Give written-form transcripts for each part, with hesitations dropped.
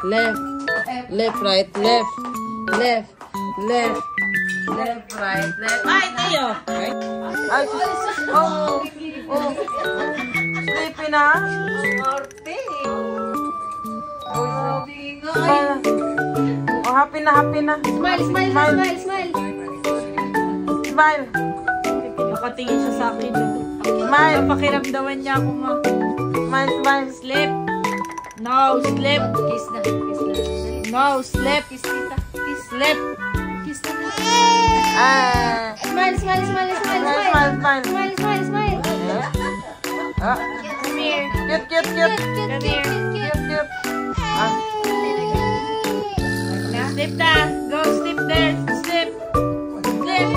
Left. Left, right, left. Left. Left. Left, right, left. Ay, tayo. Ay, oh. Sleepy na. Oh, happy na. Smile. Nakatingin siya sa akin. Smile. Pakiramdaman niya ako nga. Smile. Sleep. No, sleep. Kiss na. No, sleep. Kiss kita. Sleep. Kiss na. Smile. Smile. Come here. Cute. Come here. Cute. Sleep na. Go sleep there. Sleep. Sleep.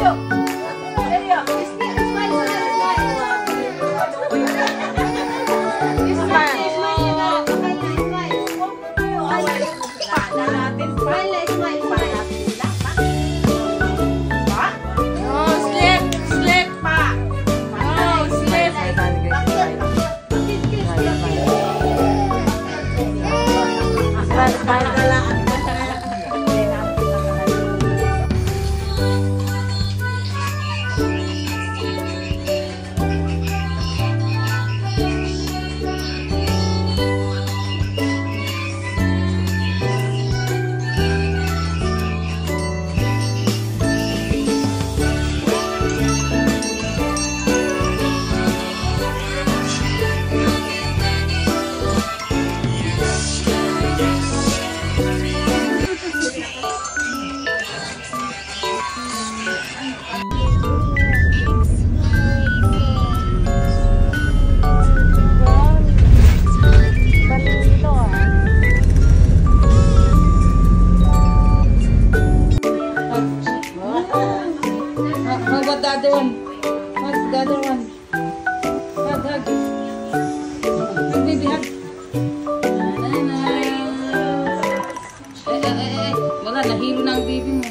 Wala, nahilo na ang baby mo.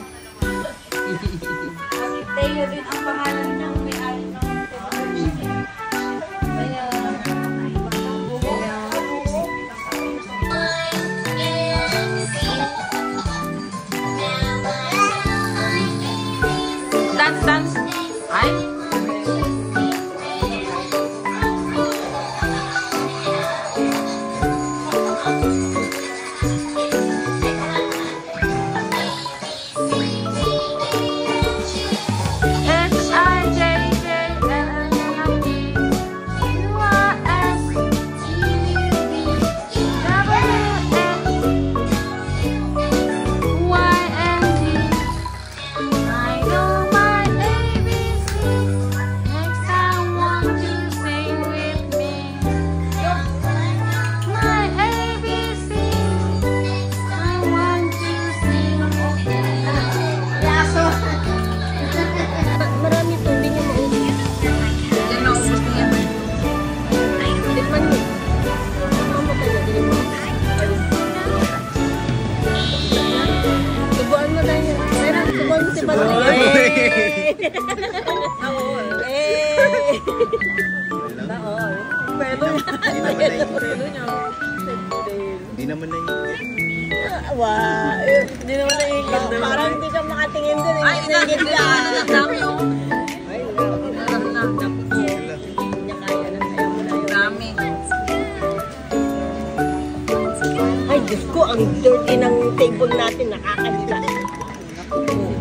Tayo din ang pangalan ng may-ari ng Dance. Ay. Hindi naman na yun. Hindi naman naiingit. Parang hindi ka makatingin dun. Ay, inagit na. Dami yung. Dami. Ay, Diyos ko, ang dirty ng table natin. Nakakalita.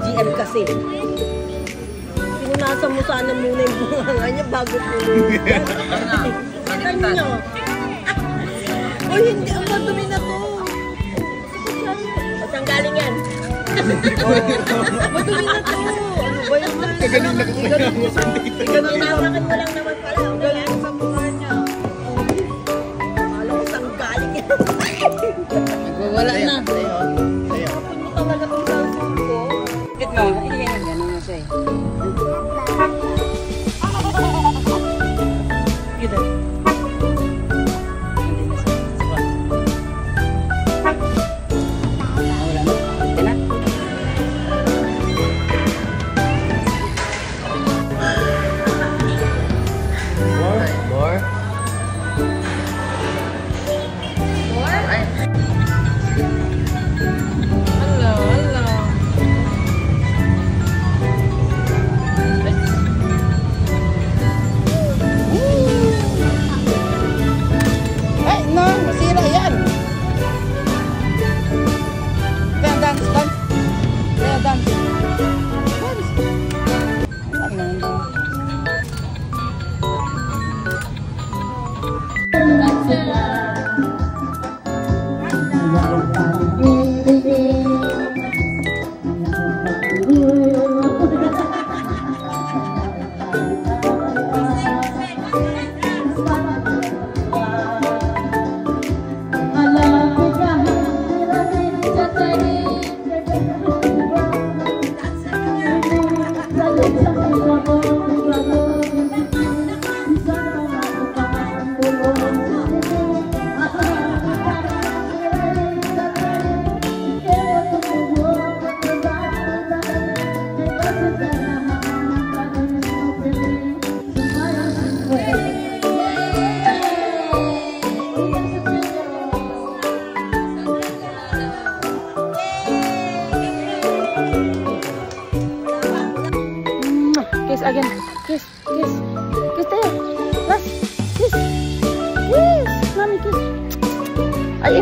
GM kasi. Pinunasan mo sana muna yung bunganga niya bago pumunta. Ano nyo? Uy, hindi. Ang madumi na to. O, saan galing yan? Madumi na to. Ano ba yung Kagaling na kung Inawakan mo lang naman pala. Ang galing sa mukha niya. Alam ko saan galing yan. Wala na. Kapon mo talaga itong cellphone ko. Bakit nga? Ganun na siya eh. Kiss again. Kiss. Kiss. Kiss tayo. Last. Kiss. Yes. Mami, kiss. Ay,